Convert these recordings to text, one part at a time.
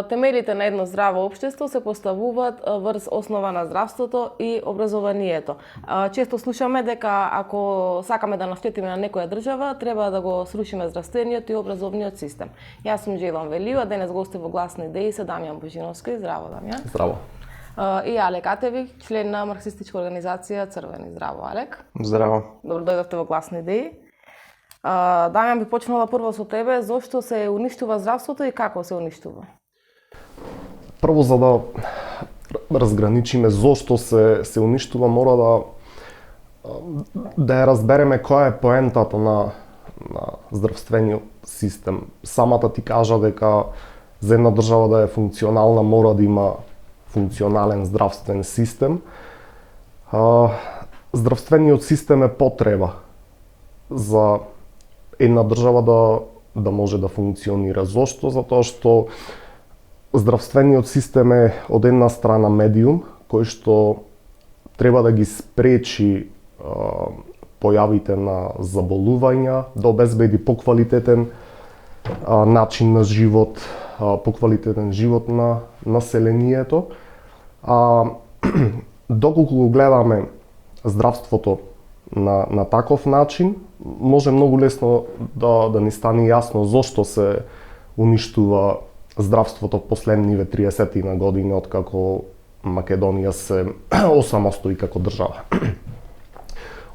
Темелите на едно здраво општество се поставуваат врз основа на здравството и образованието. Често слушаме дека ако сакаме да наштетиме на некоја држава, треба да го срушиме здравствениот и образовниот систем. Јас сум Джейлон Велиева, денес гости во Гласни идеи се Дамјан Божиновски. Здраво, Дамјан. Здраво. И Алек Атевик, член на марксистичка организација Црвени. Здраво, Алек. Здраво. Добро дојдовте во Гласни идеи. Дамјан, би почнала прво со тебе. Зошто се уништува здравството и како се уништува? Прво, за да разграничиме зошто се уништува, мора да ја разбереме која е поентата на здравствениот систем. Самата ти кажа дека за една држава да е функционална мора да има функционален здравствен систем. Здравствениот систем е потреба за една држава да може да функционира. Зошто? Затоа што здравствениот систем е од една страна медиум кој што треба да ги спречи појавите на заболувања, да обезбеди поквалитетен начин на живот, поквалитетен живот на населението. Доколку го гледаме здравството на таков начин, може многу лесно да ни стане јасно зошто се уништува здравството последниве 30 на години откако Македонија се осамостои како држава.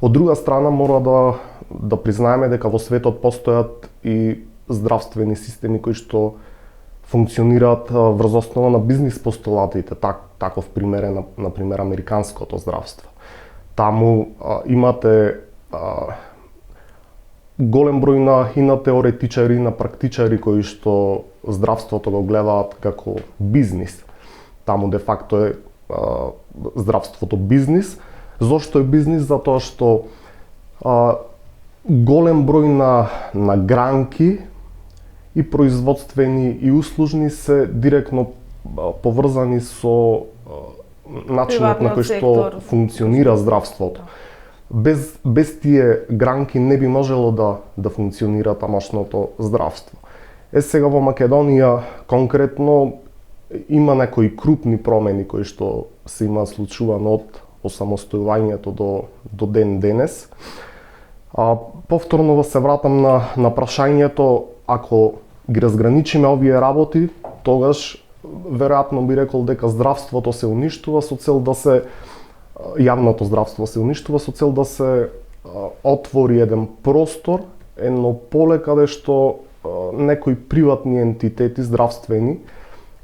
Од друга страна мора да признаеме дека во светот постојат и здравствени системи кои што функционираат врз основа на бизнис постулатите. Таков пример е на пример американското здравство. Таму имате голем број на теоретичари и на практичари кои што здравството го гледаат како бизнис. Таму де факто е здравството бизнис. Зошто е бизнис? Затоа што голем број на гранки и производствени и услужни се директно поврзани со начинот на кој што функционира здравството. Без тие гранки не би можело да функционира тамошното здравство. Сега во Македонија конкретно има некои крупни промени кои што се има случувано од осамостојувањето до ден денес. Повторно да се вратам на прашањето, ако ги разграничиме овие работи, тогаш веројатно би рекол дека здравството се уништува со цел да се јавното здравство се уништува со цел да се отвори еден простор, едно поле каде што некои приватни ентитети здравствени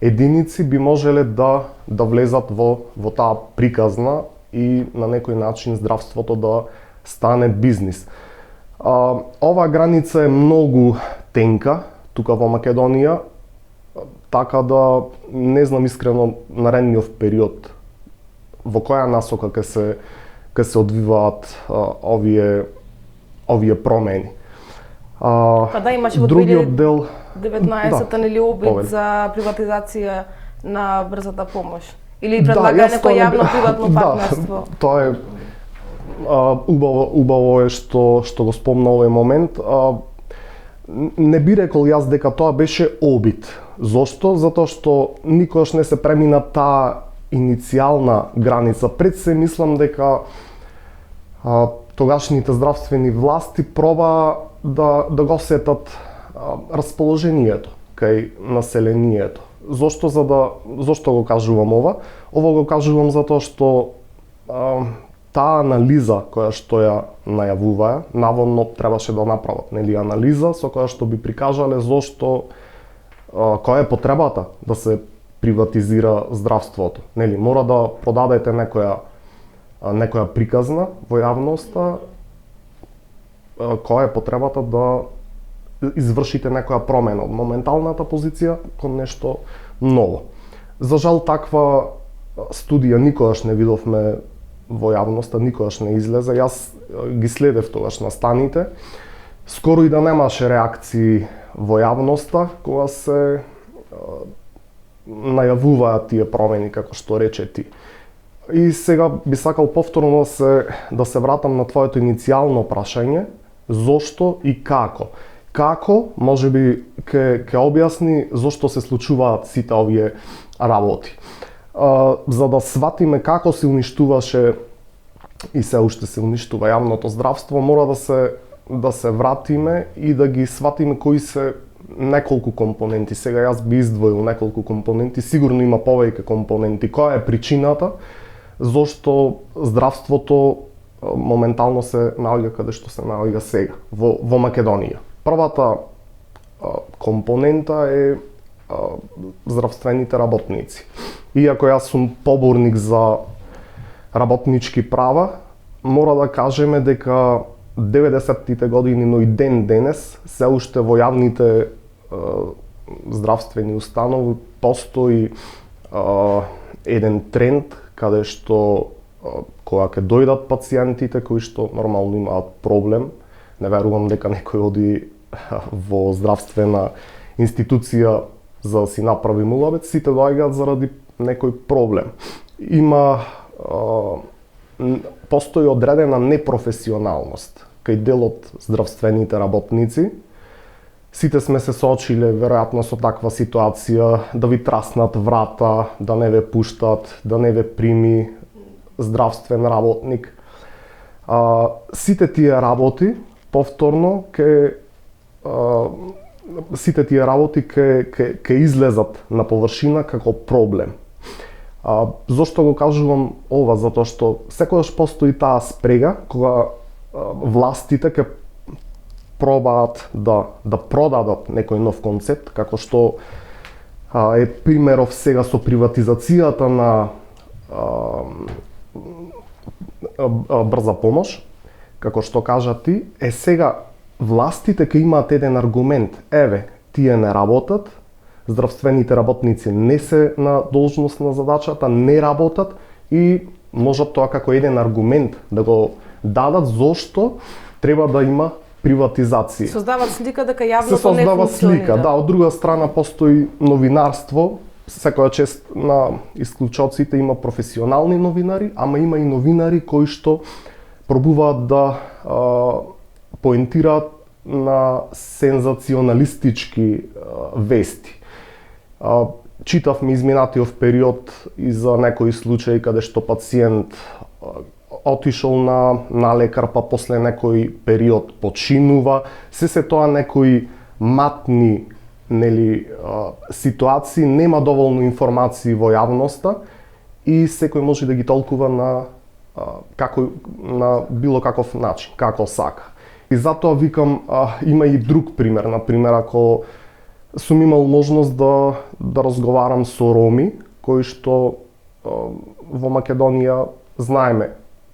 единици би можеле да влезат во таа приказна и на некој начин здравството да стане бизнис. Оваа граница е многу тенка тука во Македонија, така да не знам искрено наредниот период во која насока ќе се одвиваат овие промени. Да, имаше во другиот дел 19-та нели обид за приватизација на брзата помош или предлагање некој јавно приватно партнерство. Тоа е убаво е што го спомна овој момент. Не би рекол јас дека тоа беше обид. Зошто? Затоа што никогаш не се премина таа иницијална граница. Пред се мислам дека тогашните здравствени власти проба да го сетат расположението кај населението. Зошто го кажувам ова? Ова го кажувам затоа што таа анализа која што ја најавуваа, наводно требаше да направат, нели, анализа со која што би прикажале зошто која е потребата да се приватизира здравството. Нели, мора да продадете некоја приказна во јавноста, која е потребата да извршите некоја промена од моменталната позиција кон нешто ново. За жал таква студија никогаш не видовме во јавноста, никогаш не излезе. Јас ги следев тогаш настаните. Скоро и да немаше реакции во јавноста кога се најавуваат тие промени како што рече ти. И сега би сакал повторно да се вратам на твоето иницијално прашање, зошто и како. Како, можеби ќе објасни зошто се случуваат сите овие работи. За да сватиме како се уништуваше и се уште се уништува јавното здравство, мора да се вратиме и да ги сватиме кои се неколку компоненти. Сега јас би издвоил неколку компоненти, сигурно има повеќе компоненти. Која е причината зошто здравството моментално се наоѓа каде што се наоѓа сега во Македонија? Првата компонента е здравствените работници. Иако јас сум поборник за работнички права, мора да кажеме дека 90-тите години, но и ден денес, се уште во јавните здравствени установи постои еден тренд каде што кога ќе дојдат пациентите кои што нормално имаат проблем, не верувам дека некој оди во здравствена институција за да си направи мулабет, сите доаѓаат заради некој проблем. Постои одредена непрофесионалност кај дел од здравствените работници. Сите сме се соочиле веројатно со таква ситуација, да ви траснат врата, да не ве пуштат, да не ве прими здравствен работник. Сите тие работи повторно ќе излезат на површина како проблем. Зошто го кажувам ова? Затоа што секогаш постои таа спрега кога властите ќе пробаат да продадат некој нов концепт, како што е примеров сега со приватизацијата на брза помош, како што кажа ти, сега властите ќе имаат еден аргумент. Еве, тие не работат, здравствените работници не се на должност на задачата, не работат и можат тоа како еден аргумент да го дадат зошто треба да има приватизација. Создават слика дека јавното не функционира. Се создава слика, да, од друга страна постои новинарство. Секоја чест на исклучоците има професионални новинари, ама има и новинари кои што пробуваат да поентираат на сензационалистички вести. Читавме изминатиот период и за некои случаи каде што пациент отишол на лекар, па после некој период починува. Се тоа некои матни ситуации, нема доволно информации во јавноста и секој може да ги толкува на било каков начин, како сака. И затоа викам, има и друг пример. Например, ако сум имал можност да разговарам со роми, кои што во Македонија знаеме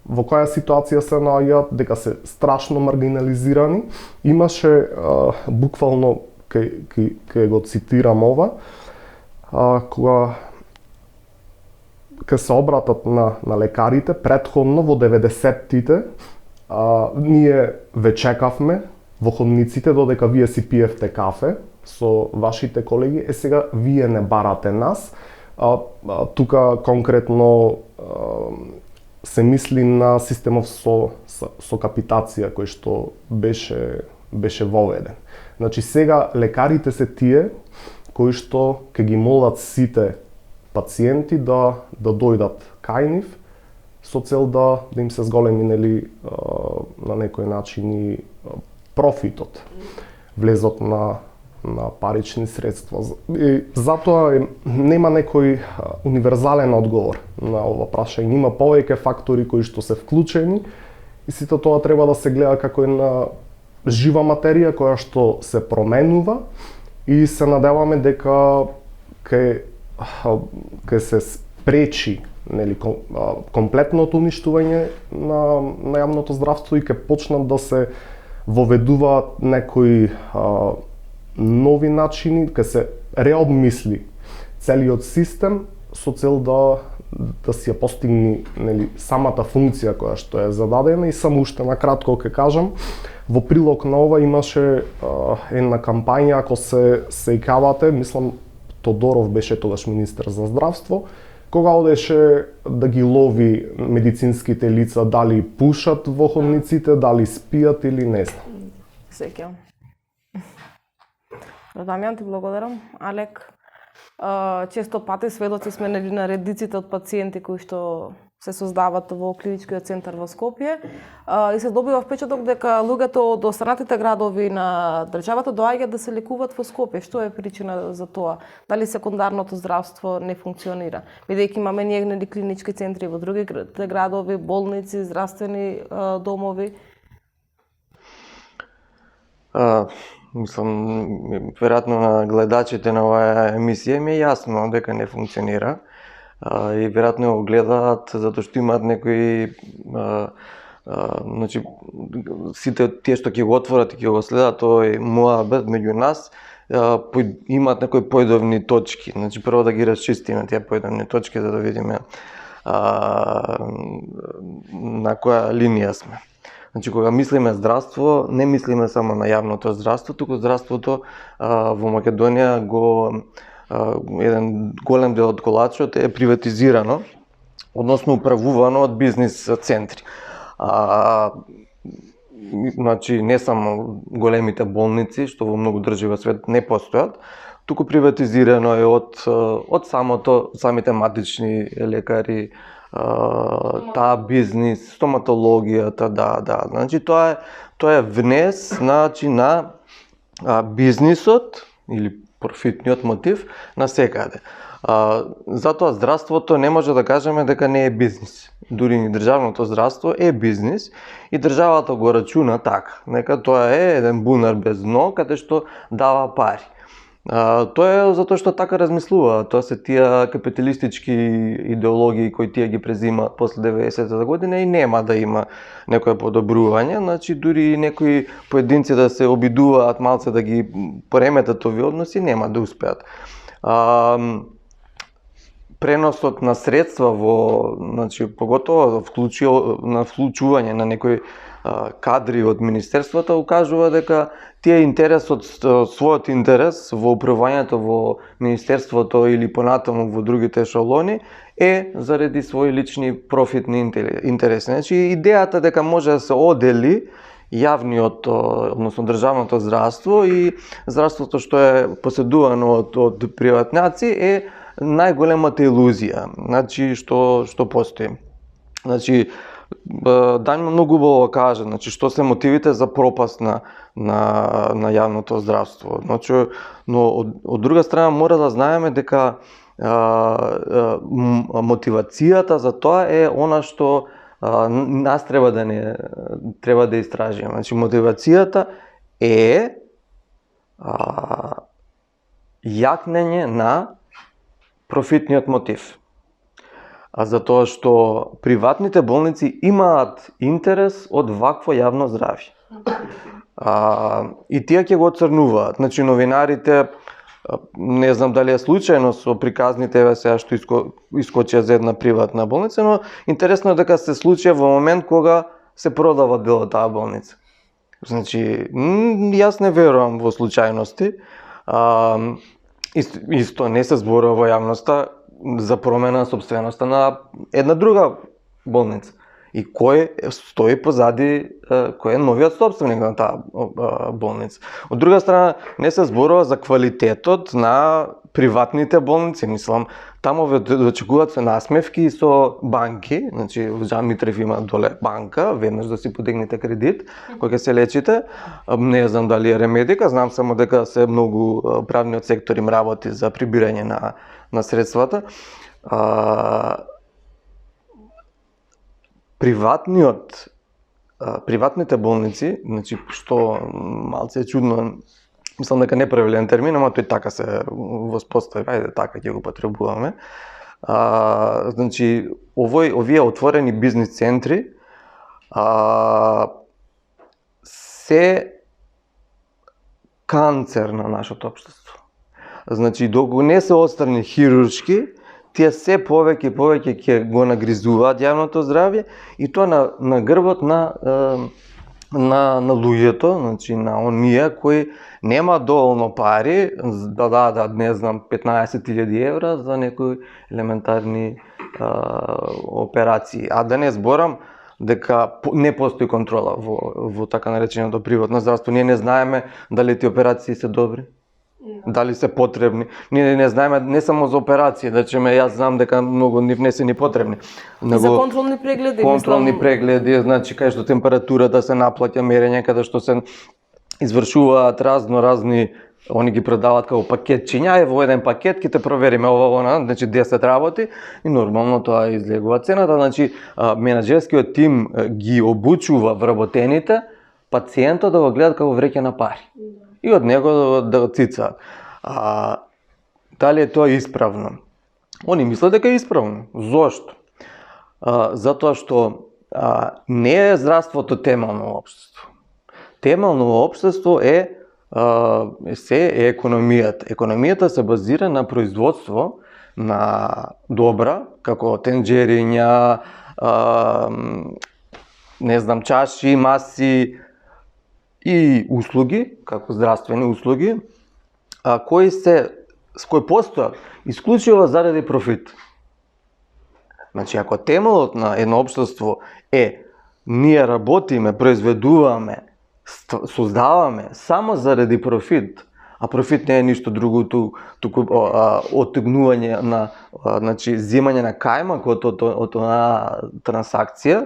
во која ситуација се наоѓаат, дека се страшно маргинализирани. Имаше буквално, ќе го цитирам ова, кога ќе се обратат на лекарите, предходно во 90-тите, ние ве чекавме во ходниците додека вие си пиевте кафе со вашите колеги, сега вие не барате нас. Тука конкретно се мисли на системов со капитација кој што беше воведен. Значи сега лекарите се тие кои што ќе ги молат сите пациенти да дојдат кај нив со цел да им се зголеми на некој начин и профитот, влезот на парични средства. И затоа нема некој универзален одговор на ова прашање. Има повеќе фактори кои што се вклучени и сите тоа треба да се гледа како една жива материја која што се променува и се надеваме дека ќе се спречи комплетното уништување на јавното здравство и ќе почнат да се воведуваат некои нови начини, ќе се реобмисли целиот систем со цел да си ја постигне самата функција која што е зададена. И само уште накратко ќе кажам, во прилог на ова имаше една кампања, ако се сеќавате, мислам Тодоров беше тогаш министер за здравство, кога одеше да ги лови медицинските лица дали пушат во ходниците, дали спијат или не знам. Сеќавам. Дамјан, ти благодарам. Алек, често пати сведоци сме на редиците од пациенти кои што се создават во клиничкиот центар во Скопје и се добива впечаток дека луѓето од останатите градови на државата доаѓаат да се лекуваат во Скопје. Што е причина за тоа? Дали секундарното здравство не функционира? Бидејќи имаме ние клинички центри во други градови, болници, здравствени домови. Мислам, веројатно на гледачите на оваа емисија им е јасно дека не функционира и веројатно го гледаат затоа што имаат некои значи сите тие што ќе го отворат и ќе го следат овој муабет меѓу нас имаат некои појдовни точки. Значи прво да ги расчистиме тие појдовни точки за да видиме на која линија сме. Значи, кога мислиме здравство, не мислиме само на јавното здравство, туку здравството во Македонија еден голем дел од колачот е приватизирано, односно управувано од бизнис центри. Значи, не само големите болници, што во многу држави во свет не постојат, туку приватизирано е од самите матични лекари, таа бизнис, стоматологијата, да. Значи тоа е внес, значи на бизнисот или профитниот мотив на секаде. Затоа здравството не може да кажеме дека не е бизнис. Дури и државното здравство е бизнис и државата го рачуна така. Нека тоа е еден бунар без дно каде што дава пари. Тоа е затоа што така размислува. Тоа се тие капиталистички идеологии кои тие ги презимаат после 90-та година и нема да има некое подобрување. Значи дури некои поединци да се обидуваат малце да ги пореметат овие односи, нема да успеат. Преносот на средства значи поготово на вклучување на некои кадри од министерството укажува дека тие својот интерес во управувањето во министерството или понатаму во другите ешелони е заради своји лични профитни интереси. Значи идејата дека може да се одели јавниот, односно државното здравство и здравството што е поседувано од приватњаци е најголемата илузија, значи што постои. Значи Данјо многу убаво кажа, значи што се мотивите за пропаст на јавното здравство. Значи, но од друга страна мора да знаеме дека мотивацијата за тоа е она што нас треба да истражиме. Значи мотивацијата е јакнење на профитниот мотив. Затоа што приватните болници имаат интерес од вакво јавно здравје. И тие ќе го оцрнуваат. Значи новинарите, не знам дали е случајно со приказните сега што искочија за една приватна болница, но интересно е дека се случија во момент кога се продава дел од таа болница. Значи, јас не верувам во случајности. Исто не се зборува во јавноста за промена на собственоста на една друга болница. И кој стои позади, кој е новиот собственик на таа болница. Од друга страна, не се зборува за квалитетот на приватните болници. Мислам, таму ве дочекуваат се насмевки со банки, значи Жан Митрев има доле банка, веднаш да си подигнете кредит кој ќе се лечите. Не знам дали е ремедика, знам само дека се многу правниот сектор им работи за прибирање на средствата. Приватните болници, значи што малце е чудно, мислам дека неправилен термин, ама тој така се воспостави, ајде така ќе го потребуваме. Значи овие отворени бизнис центри се канцер на нашето општество. Значи доколку не се отстрани хируршки, тие се повеќе ќе го нагризуваат јавното здравје и тоа на грбот на луѓето, значи на оние кои нема доволно пари да дадат, не знам, 15.000 евра за некои елементарни операции. А да не зборам дека не постои контрола во така нареченото приватно здравство. Ние не знаеме дали тие операции се добри, дали се потребни. Ние не знаеме не само за операции, да речеме јас знам дека многу нив не се ни потребни. За контролни прегледи, контролни прегледи, значи кај што температурата се наплаќа, мерење каде што се извршуваат разни, они ги продаваат како пакетчиња, во еден пакет ќе те провериме ова, значи 10 работи и нормално тоа излегува цената, значи менаџерскиот тим ги обучува вработените пациентот да го гледат како вреќе на пари. И од него да го цицаат. Дали е тоа исправно? Они мислат дека е исправно. Зошто? Затоа што не е здравството темално општество. Темално општество е економијата. Економијата се базира на производство на добра, како тенџериња, не знам, чаши, маси и услуги, како здравствени услуги, кои постојат исклучиво заради профит. Значи, ако темелот на едно општество е ние работиме, произведуваме, создаваме само заради профит, а профит не е ништо друго туку оттегнување на, значи, земање на кајмакот од онаа трансакција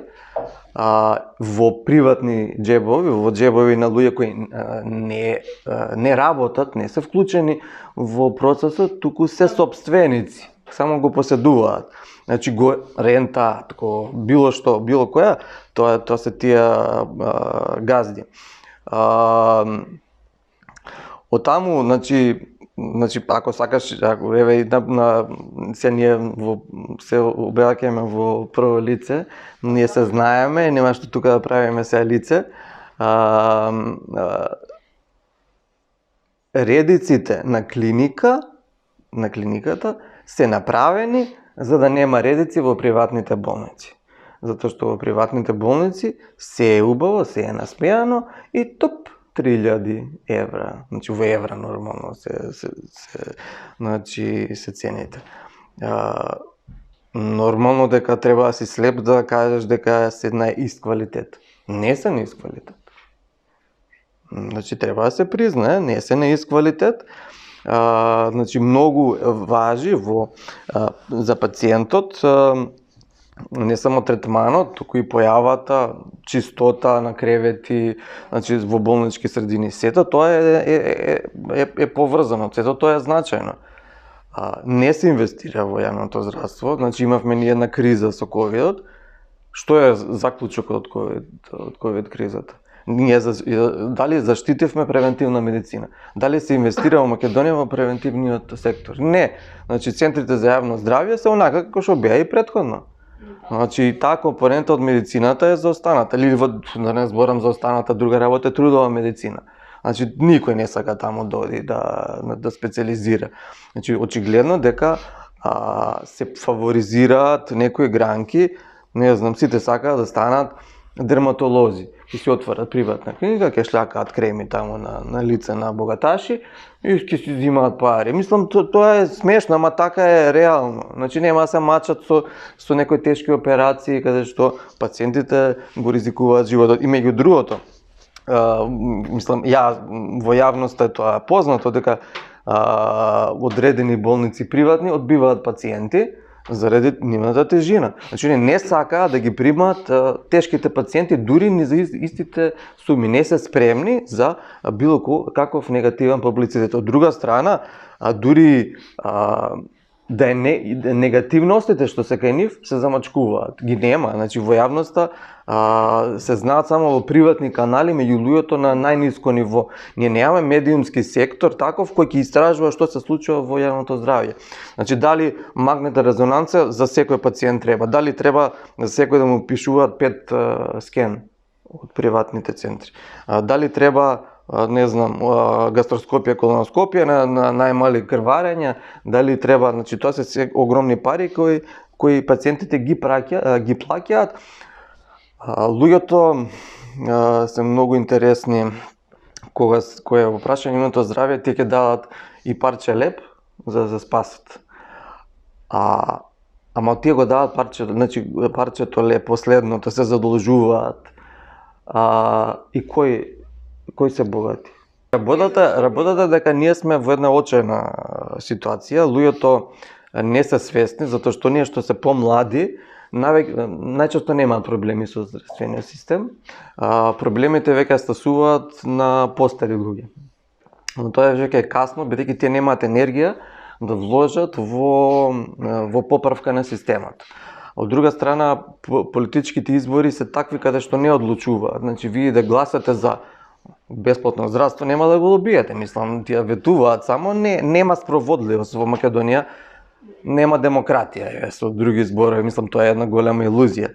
во приватни џебови, во џебови на луѓе кои не работат, не се вклучени во процесот, туку се сопственици, само го поседуваат. Значи го рента, тако било што, било која, тоа се тие газди. Отаму, значи ако сакаш, еве се ние се обелакаме во прво лице, ние се знаеме, нема што тука да правиме се лице. Редиците на клиниката се направени за да нема редици во приватните болници. Затоа што во приватните болници се е убаво, се е насмеано и топ 3000 евра. Значи во евра нормално се цените. Нормално дека треба да си слеп да кажеш дека се на ист квалитет. Не се на ист квалитет. Значи треба да се признае, не се на ист квалитет. Значи многу важи за пациентот не само третманот, туку и појавата, чистота на кревети, значи во болнички средини. Сето тоа е поврзано, сето тоа е значајно. Не се инвестира во јавното здравство, значи имавме ни една криза со ковидот. Што е заклучокот од ковид кризата? Ние дали заштитивме превентивна медицина? Дали се инвестира во Македонија во превентивниот сектор? Не. Значи центрите за јавно здравје се онака како што беа и претходно. Значи таа компонента од медицината е заостаната, или да не зборам за останата друга работа е трудова медицина. Значи никој не сака таму да оди да специализира. Значи очигледно дека се фаворизираат некои гранки, не знам, сите сакаат да станат дерматолози. Ќе се отворат приватна клиника, ќе шљакаат креми таму на лице на богаташи и ќе си взимаат пари. Мислам, тоа е смешно, ама така е реално. Значи нема да се мачат со некои тешки операции каде што пациентите го ризикуваат животот. И меѓу другото, мислам, во јавноста е тоа познато дека одредени болници приватни одбиваат пациенти заради нивната тежина. Значи не сакаат да ги примаат тешките пациенти, дури ни за истите суми, не се спремни за било каков негативен публицитет. Од друга страна, дури да е негативностите што се кај нив се замачкуваат. Ги нема, значи во јавноста се знаат само во приватни канали меѓу луѓето на најниско ниво. Ние немаме медиумски сектор таков кој ќе истражува што се случува во јавното здравје. Значи дали магнетна резонанца за секој пациент треба, дали треба за секој да му пишуваат 5 скен од приватните центри. Дали треба не знам, гастроскопија, колоноскопија на најмали крварења, дали треба, значи тоа се огромни пари кои пациентите ги плаќаат. Луѓето се многу интересни кога е во прашање нивното здравје, тие ќе дадат и парче леп за да спасат. Ама тие го дават парчето, значи парчето ле последното, се задолжуваат. И кој се богати? Работата дека ние сме во една очајна ситуација, луѓето не се свесни, затоа што ние што се помлади, најчесто немаат проблеми со здравствениот систем. Проблемите веќе стасуваат на постари луѓе. Но тоа веќе е касно, бидејќи тие немаат енергија да вложат во поправка на системот. Од друга страна, политичките избори се такви каде што не одлучуваат. Значи, вие да гласате за бесплатно здравство, нема да го добиете. Мислам, тие ветуваат, само нема спроводливост во Македонија, нема демократија, со други зборови, мислам, тоа е една голема илузија.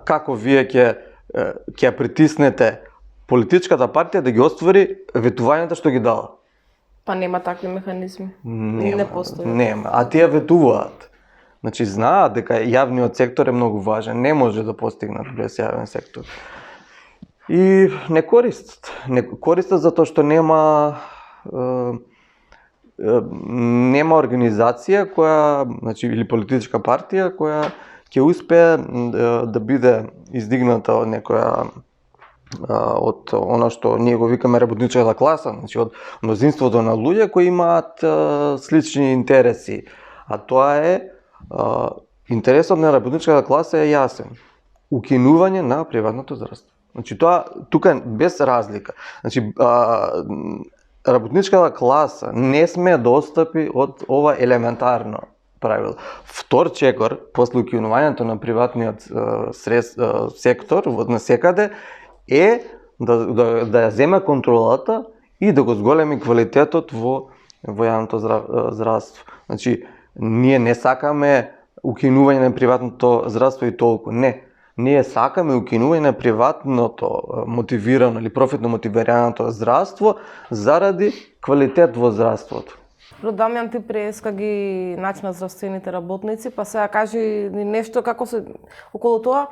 Како вие ќе притиснете политичката партија да ги оствари ветувањата што ги дала? Па нема такви механизми. Не постои. Нема, а тие ветуваат. Значи, знаат дека јавниот сектор е многу важен, не може да постигнат без јавен сектор. И не користат. Не користат затоа што нема организација која, значи, или политичка партија која ќе успее да биде издигната од некоја од она што ние го викаме работничката класа, значи од мнозинството на луѓе кои имаат слични интереси. А тоа е интересот на работничката класа е јасен. Укинување на приватното здравство. Значи тоа тука без разлика. Значи работничката класа не сме да отстапи од ова елементарно правило. Втор чекор после укинувањето на приватниот сектор на секаде е да ја земе контролата и да го зголеми квалитетот во јавното здравство. Значи, ние не сакаме укинување на приватното здравство и толку. Не. Ние сакаме укинување на приватното мотивирано или профитно мотивираното здравство заради квалитет во здравството. Дамјан, ти преска ги начина здравствените работници, па сега кажи нешто како се околу тоа.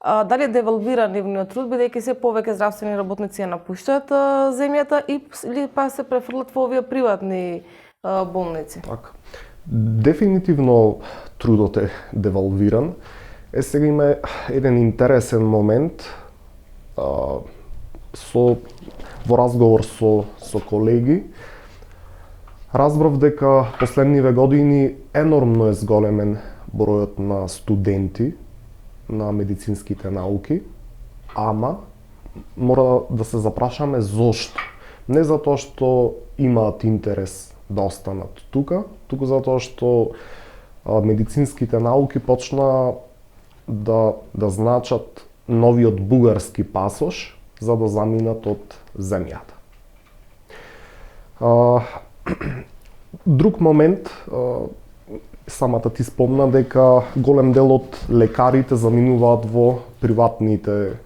Дали е девалвиран нивниот труд, бидејќи се повеќе здравствени работници ја напуштаат земјата или па се префрлат во овие приватни болници? Така. Дефинитивно трудот е девалвиран. Сега има еден интересен момент во разговор со колеги. Разбрав дека последниве години енормно е зголемен бројот на студенти на медицинските науки, ама мора да се запрашаме зошто. Не затоа што имаат интерес да останат тука, туку затоа што медицинските науки почна да значат новиот бугарски пасош за да заминат од земјата. Друг момент, самата ти спомна дека голем дел од лекарите заминуваат во приватните,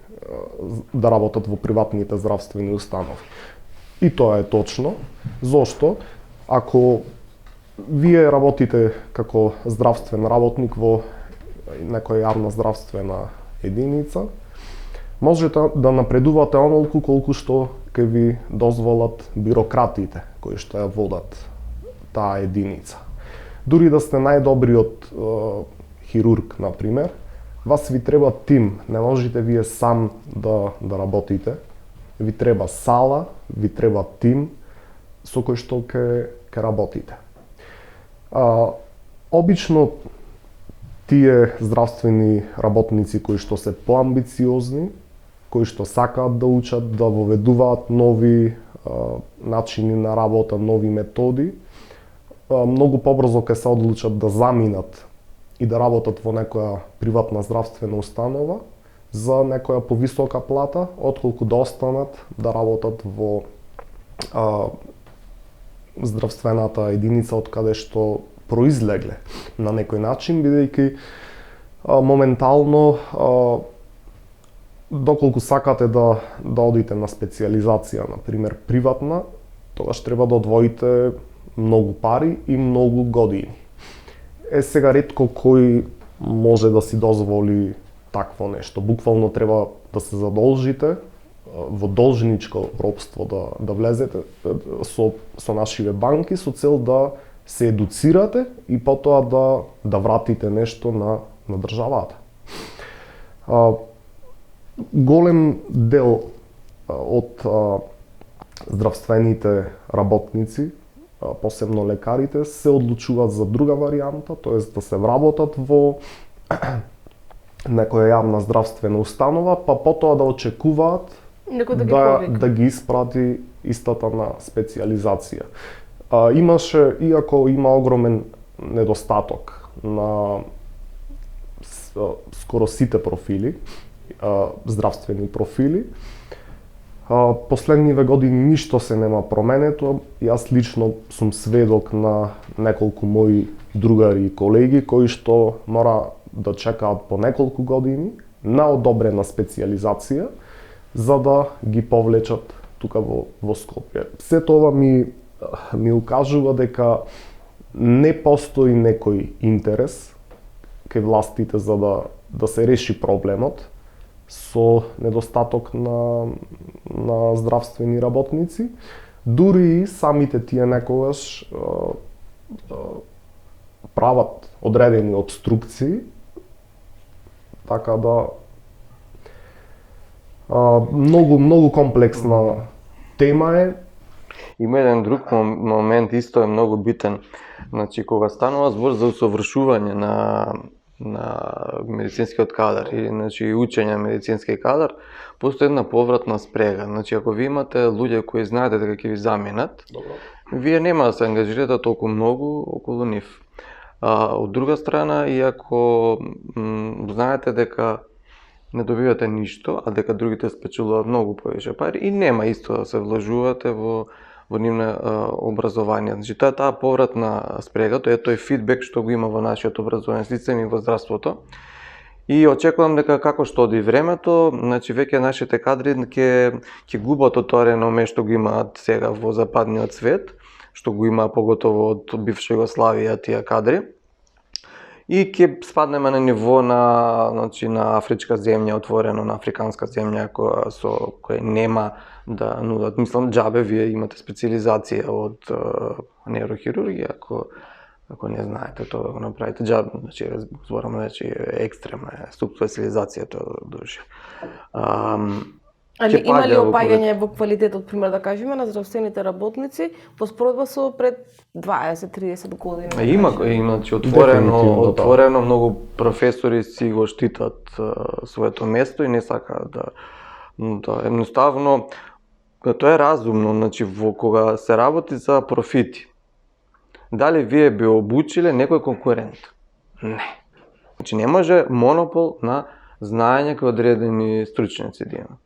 да работат во приватните здравствени установи. И тоа е точно. Зошто? Ако вие работите како здравствен работник во некоја јавна здравствена единица, можете да напредувате онолку колку што ќе ви дозволат бирократите кои што ја водат таа единица. Дури да сте најдобриот хирург, например, вас ви треба тим, не можете вие сам да работите. Ви треба сала, ви треба тим со кој што ќе работите. Обично тие здравствени работници кои што се поамбициозни, кои што сакаат да учат, да воведуваат нови начини на работа, нови методи, многу побрзо ќе се одлучат да заминат и да работат во некоја приватна здравствена установа за некоја повисока плата, отколку да останат да работат во здравствената единица од каде што произлегле на некој начин, бидејќи моментално доколку сакате да одите на специјализација, например приватна, тогаш треба да одвоите многу пари и многу години. Сега ретко кој може да си дозволи такво нешто. Буквално треба да се задолжите во должничко ропство да влезете со нашиве банки со цел да се едуцирате и потоа да вратите нешто на државата. Голем дел од здравствените работници, посебно лекарите, се одлучуваат за друга варијанта, т.е. да се вработат во некоја јавна здравствена установа, па потоа да очекуваат да ги испрати истата на специјализација. Имаше, иако има огромен недостаток на скоро сите профили, здравствени профили, последниве години ништо се нема променето. Јас лично сум сведок на неколку мои другари и колеги кои што мора да чекаат по неколку години на одобрена специјализација за да ги повлечат тука во Скопје. Се тоа ми укажува дека не постои некој интерес кај властите за да се реши проблемот со недостаток на здравствени работници. Дури и самите тие некогаш прават одредени обструкции, така да многу комплексна тема е. Има еден друг момент, исто е многу битен. Значи, кога станува збор за усовршување на медицинскиот кадар или учење на медицински кадар, постои една повратна спрега. Значи, ако ви имате луѓе кои знаете дека ќе ви заминат, вие нема да се ангажирате толку многу околу нив. Од друга страна, иако знаете дека не добивате ништо, а дека другите спечелуваат многу повеќе пари и нема исто да се вложувате во нивно образование. Значи, тоа е таа повратна спрега, тоа е тој фидбек што го има во нашиот образовен систем и во здравството. И очекувам дека како што оди времето, значи веќе нашите кадри ќе губат од тоа реноме што го имаат сега во западниот свет, што го има поготово од бивша Југославија тие кадри. И ќе спаднеме на ниво на афричка земја, отворено на африканска земја која нема да нудат. Мислам, џабе вие имате специјализација од нейрохирургија, ако не знаете тоа да го направите. Џабе, значи зборам, екстремна специјализација тоа души. Има ли опаѓање во квалитетот, пример да кажеме, на здравствените работници во споредба со пред 20-30 години? Има, значи отворено многу професори си го штитат своето место и не сакаат да едноставно тоа е разумно, значи кога се работи за профити. Дали вие би обучиле некој конкурент? Не. Значи не може монопол на знаење кај одредени стручњаци да има.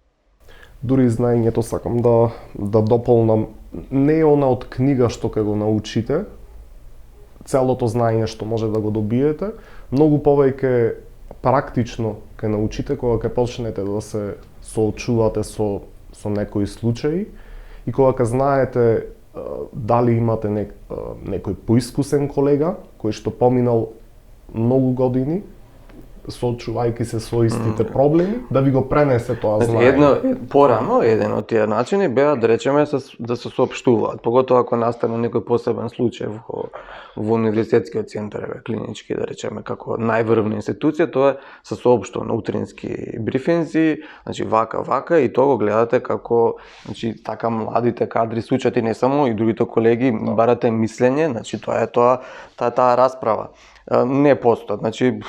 Дури знаењето сакам да дополнам, не е она од книга што ќе го научите, целото знаење што може да го добиете, многу повеќе практично ќе научите кога ќе почнете да се соочувате со некои случаи и кога ќе знаете дали имате некој поискусен колега кој што поминал многу години соочувајќи се со истите проблеми, да ви го пренесе тоа знаење. Порано, еден од тие начини беа, да речеме, да се соопштуваат, поготоа ако настане некој посебен случај во универзитетскиот центар, клинички, да речеме, како најврвна институција, тоа се соопштува на утрински брифинзи, значи вака и тоа го гледате како, значи, така младите кадри се учат и не само, и другите колеги барате мислење, значи тоа е таа расправа. Не постојат, значи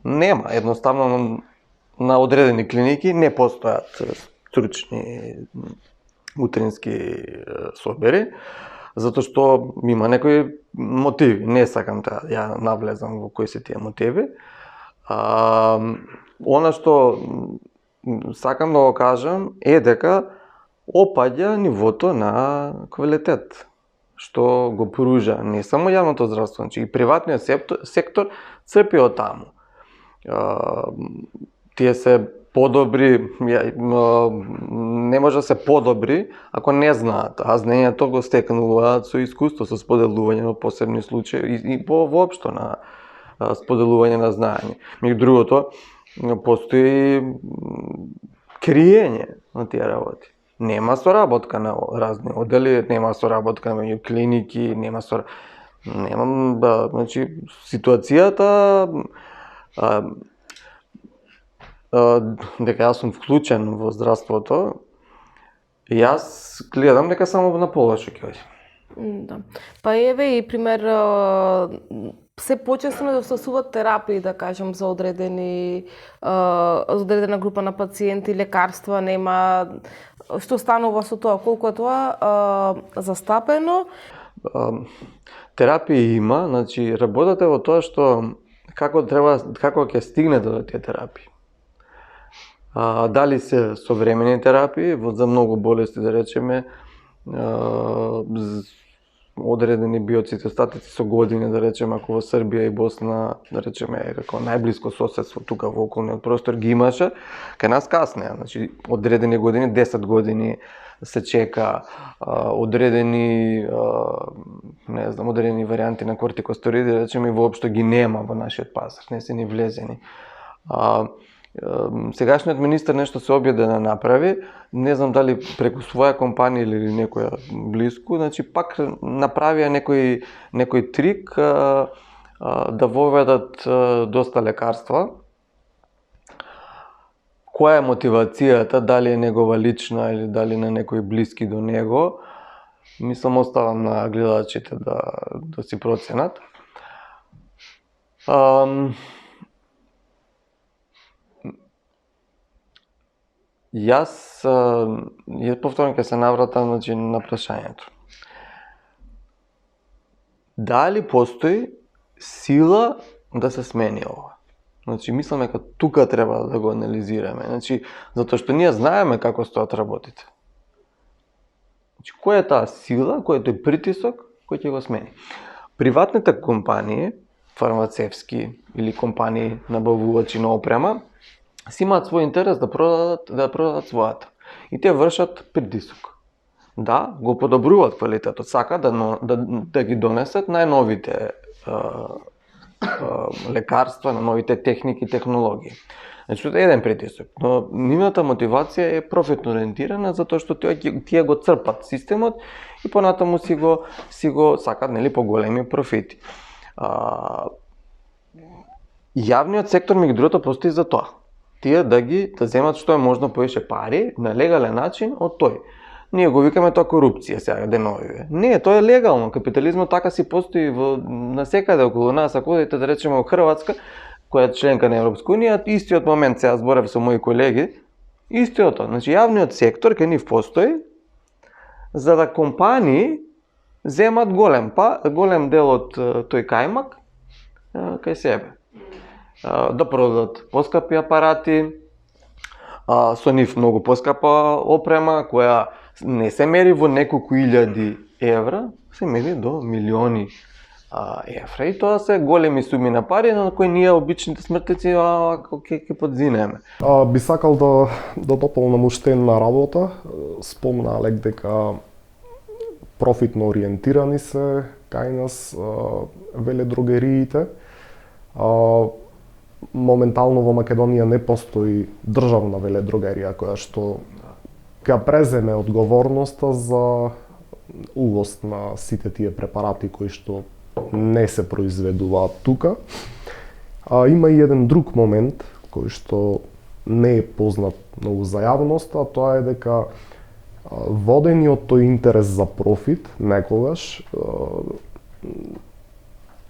нема, едноставно на одредени клиники не постојат стручни утрински собери, затоа што има некои мотиви, не сакам да ја навлезам во кои се тие мотиви. Она што сакам да го кажам е дека опаѓа нивото на квалитет што го поружа не само јавното здравство, значи и приватниот сектор црпи од таму. Тие се подобри, не може да се подобри ако не знаат, а знаењето го стекнуваат со искуство, со споделување на посебни случаи и воопшто на споделување на знаење. Меѓу другото, постои криење на тие работи. Нема соработка на разни одели, нема соработка меѓу клиники, немам значи ситуацијата дека јас сум вклучен во здравството, јас гледам дека само на полошо ќе оди. Да. Па еве и пример, се почесто недостасуваат терапии, да кажем, за одредена група на пациенти, лекарства нема. Што станува со тоа? Колку е тоа застапено? Терапија има, значи работата во тоа што како ќе стигнете до тие терапии. Дали се современи терапии за многу болести, да речеме, одредени биоцитостатици со години, да речеме, ако во Србија и Босна, да речеме, како најблиско соседство тука во околниот простор ги имаше, кај нас каснеа, значи одредени години, 10 години се чека, одредени одредени варијанти на кортикостероиди, да речеме, и воопшто ги нема во нашиот пазар, не се ни влезени. Сегашниот министер нешто се објде да направи, не знам дали преку своја компанија или некоја блиску, значи пак направија некој трик да воведат доста лекарства. Која е мотивацијата, дали е негова лична или дали на некои блиски до него, мислам оставам на гледачите да си проценат. Јас повторно ќе се навратам на прашањето. Дали постои сила да се смени ова? Значи, мислам дека тука треба да го анализираме. Значи, затоа што ние знаеме како стоат работите. Значи, која е таа сила, кој е тој притисок кој ќе го смени? Приватните компании, фармацевски или компании набавувачи на опрема, си имаат свој интерес да продадат својата. И те вршат притисок. Да, го подобруваат квалитетот, сака да ги донесат најновите лекарства, на новите техники и технологии. Значи, тоа е еден притисок, но нивната мотивација е профитно ориентирана затоа што тие го црпат системот и понатаму си го сакат, нели, поголеми профити. Јавниот сектор, меѓу другото, постои за тоа. Тие да земат што е можно повеќе пари на легален начин од тој. Ние го викаме тоа корупција сега деновиве. Не, тоа е легално. Капитализмот така си постои насекаде околу нас. Ако одите, да речеме, во Хрватска, која е членка на Европска унија, истиот момент сега зборев со мои колеги, истиот. Значи, јавниот сектор кај нив постои за да компании земат голем дел од тој кајмак кај себе. Да продадат поскапи апарати, со нив многу поскапа опрема, која не се мери во неколку илјади евра, се мери до милиони евра. И тоа се големи суми на пари на кои ние обичните смртници ќе подзинеме. Би сакал да дополнам уште една работа. Спомна Алек дека профитно ориентирани се кај нас веледрогериите. Моментално во Македонија не постои државна веледрогерија која што ќе преземе одговорноста за увоз на сите тие препарати кои што не се произведуваат тука. Има и еден друг момент кој што не е познат многу за јавноста, тоа е дека водени од тој интерес за профит, некогаш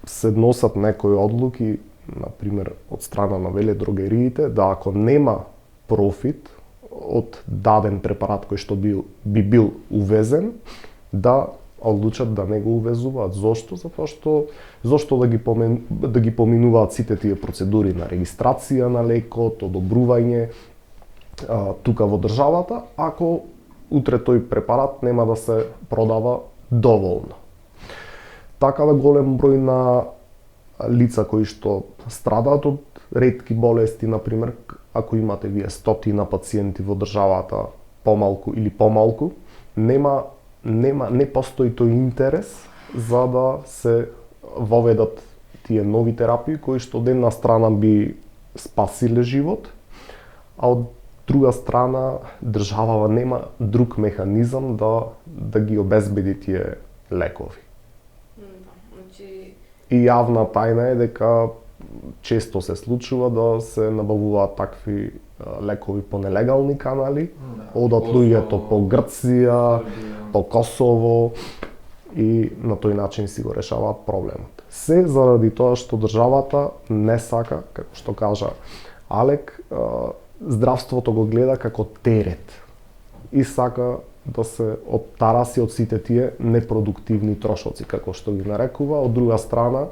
се носат некои одлуки, например, од страна на веледрогериите, да ако нема профит од даден препарат кој што би бил увезен, да одлучат да не го увезуваат. Зошто? Затоа што да ги поминуваат сите тие процедури на регистрација на лекот, одобрување тука во државата, ако утре тој препарат нема да се продава доволно. Така да голем број на лица кои што страдаат од ретки болести, например, ако имате вие стотина пациенти во државата, помалку, не постои тој интерес за да се воведат тие нови терапии кои што од една страна би спасиле живот, а од друга страна, државава нема друг механизам да ги обезбеди тие лекови. И јавна тајна е дека често се случува да се набавуваат такви лекови по нелегални канали, одат луѓето по Грција, по Косово и на тој начин си го решаваат проблемот. Се заради тоа што државата не сака, како што кажа Алек, здравството го гледа како терет и сака да се оттараси од сите тие непродуктивни трошоци, како што ги нарекува. Од друга страна,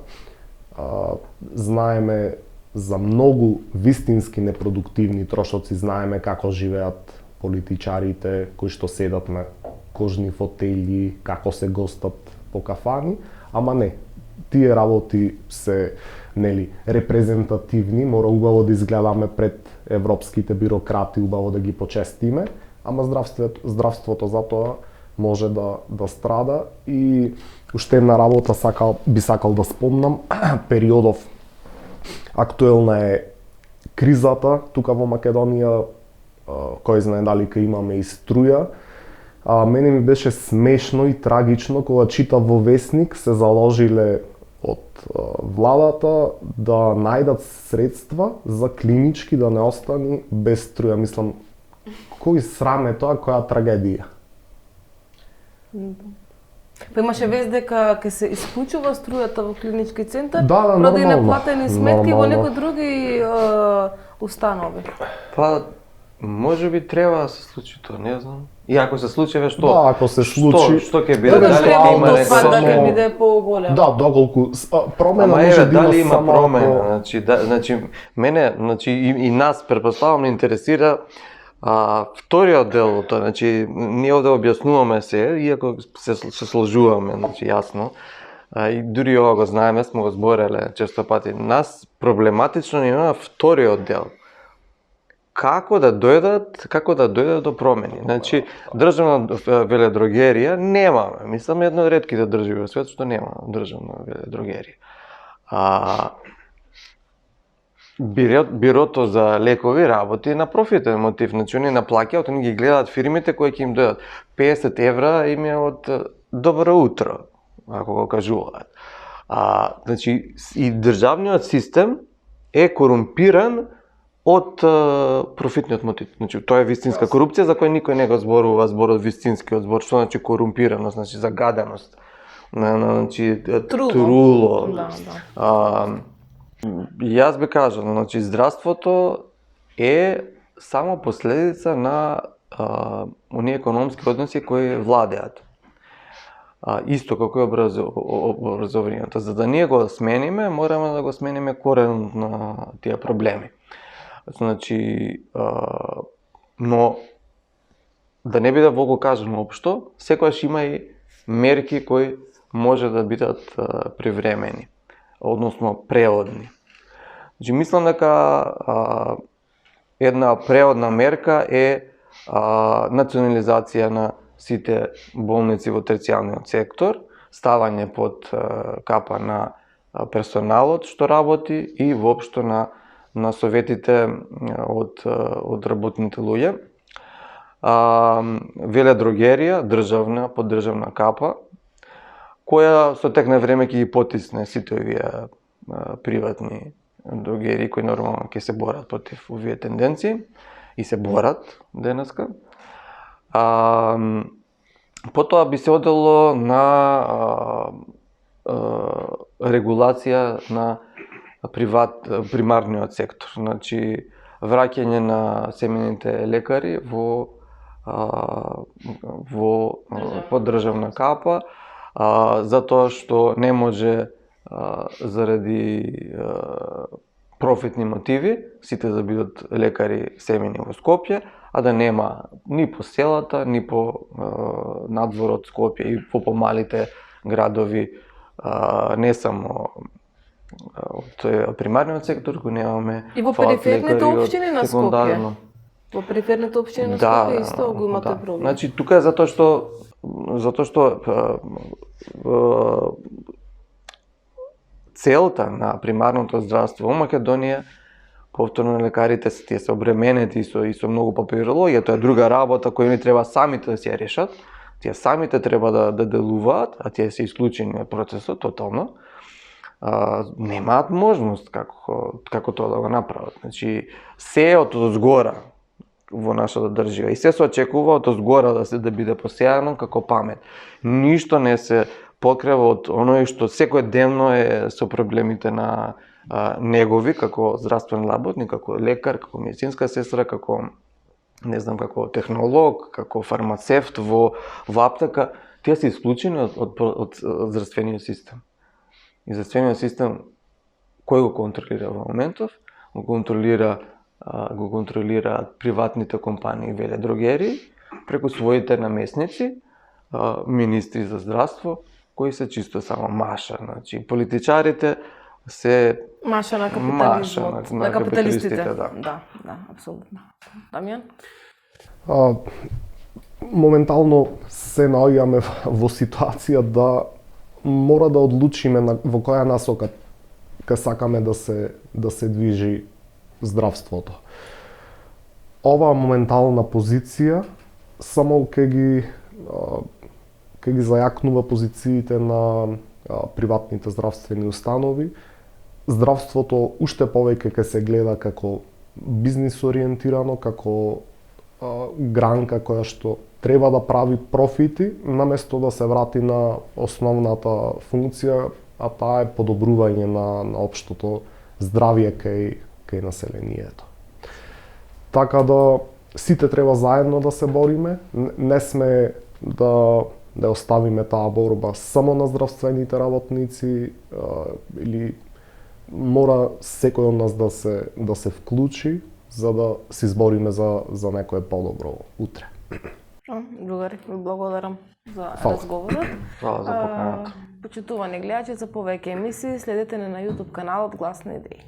знаеме за многу вистински непродуктивни трошоци, знаеме како живеат политичарите кои што седат на кожни фотели, како се гостат по кафани, ама не. Тие работи се репрезентативни, мора убаво да изгледаме пред европските бирократи, убаво да ги почестиме, ама здравството затоа може да страда. И уште една работа би сакал да спомнам, периодов актуелна е кризата тука во Македонија, кој знае дали ка имаме и струја. Мене ми беше смешно и трагично кога читав во весник се заложиле од владата да најдат средства за клинички да не остани без струја. Мислам, кој срам е тоа, која трагедија? Па имаше вест дека ќе се исклучува струјата во клинички центар, да, поради нормално, неплатени сметки во некои други установи. Па, може би треба да се случи тоа, не знам. И ако се случи, што? Да, ако се случи, што ќе биде? Дали Дали има да ќе биде поголем? Да, доколку промена Ама може да дали има има само промена, значи мене, и нас претпоставам интересира вториот дел од тоа, значи ние овде објаснуваме се, иако се сложуваме, значи јасно. И дури ова го знаеме, сме го збореле често пати. Нас проблематично ни има вториот дел. Како да дојдат до промени. Значи, државна веледрогерија немаме. Мислам, една од ретките држави во свет што нема државна веледрогерија. Бирото за лекови работи на профитен мотив. Значи, они наплаќаат, они ги гледаат фирмите кои ќе им дојдат. 50 евра им е од добро утро, ако го кажуваат. Значи, и државниот систем е корумпиран од профитниот мотив. Значи, тоа е вистинска корупција за која никој не го зборува зборот вистинскиот збор. Што значи корумпираност, значи загаденост. Значи труло. Јас би кажал, значи здравството е само последица на оние економски односи кои владеат. Исто како и образованието. За да ние го смениме, мораме да го смениме коренот на тие проблеми. Значи, но да не биде волку кажано општо, секогаш има и мерки кои може да бидат привремени, односно преодни. Значи, мислам дека една преодна мерка е национализација на сите болници во терцијалниот сектор, ставање под капа на персоналот што работи и воопшто на советите од работните луѓе. Веледрогерија, државна, под државна капа, која со тек на време ќе ги потисне сите овие приватни дрогерии кои нормално ќе се борат против овие тенденции и се борат денеска. Потоа би се одело на регулација на примарниот сектор, значи враќање на семените лекари во поддржавна капа, затоа што не може заради профитни мотиви сите да бидат лекари семени во Скопје, а да нема ни по селата, ни по надвор од Скопје и по помалите градови, не само од примарниот сектор, го немаме. И во периферните општини на Скопје. Во периферните општини на Скопје исто го имате проблем. Значи тука е затоа што целта на примарното здравство во Македонија Повторно лекарите тие се обременети и со многу папирологија, тоа е друга работа која они треба самите да си ја решат. Тие самите треба да делуваат, а тие се исклучени од процесот тотално. Немаат можност како тоа да го направат. Значи, се од озгора во нашата држава и се очекува од озгора да биде посејано како памет. Ништо не се покрива од оној што секојдневно е со проблемите на негови како здравствен работник, како лекар, како медицинска сестра, како не знам, како технолог, како фармацевт во аптека, тие се исклучени од здравствениот систем. И здравствениот систем кој го контролира во моментов? Го контролира приватните компании веледрогерии преку своите намесници, министри за здравство, кои се чисто само маша. Значи, политичарите се маша на капитализмот, на капиталистите. Да, апсолутно. Дамјан? Моментално се наоѓаме во ситуација да мора да одлучиме во која насока ка сакаме да се движи здравството. Оваа моментална позиција само ќе ги зајакнува позициите на приватните здравствени установи. Здравството уште повеќе ќе се гледа како бизнис ориентирано, како гранка која што треба да прави профити, наместо да се врати на основната функција, а таа е подобрување на општото здравје кај населението. Така да сите треба заедно да се бориме, не сме да оставиме таа борба само на здравствените работници или мора секој од нас да се вклучи за да се избориме за некое подобро утре. Другари, ви благодарам за Фала. разговорот. Фала за поканата. Почитувани гледачи, за повеќе емисии следете на YouTube каналот Глас на идеи.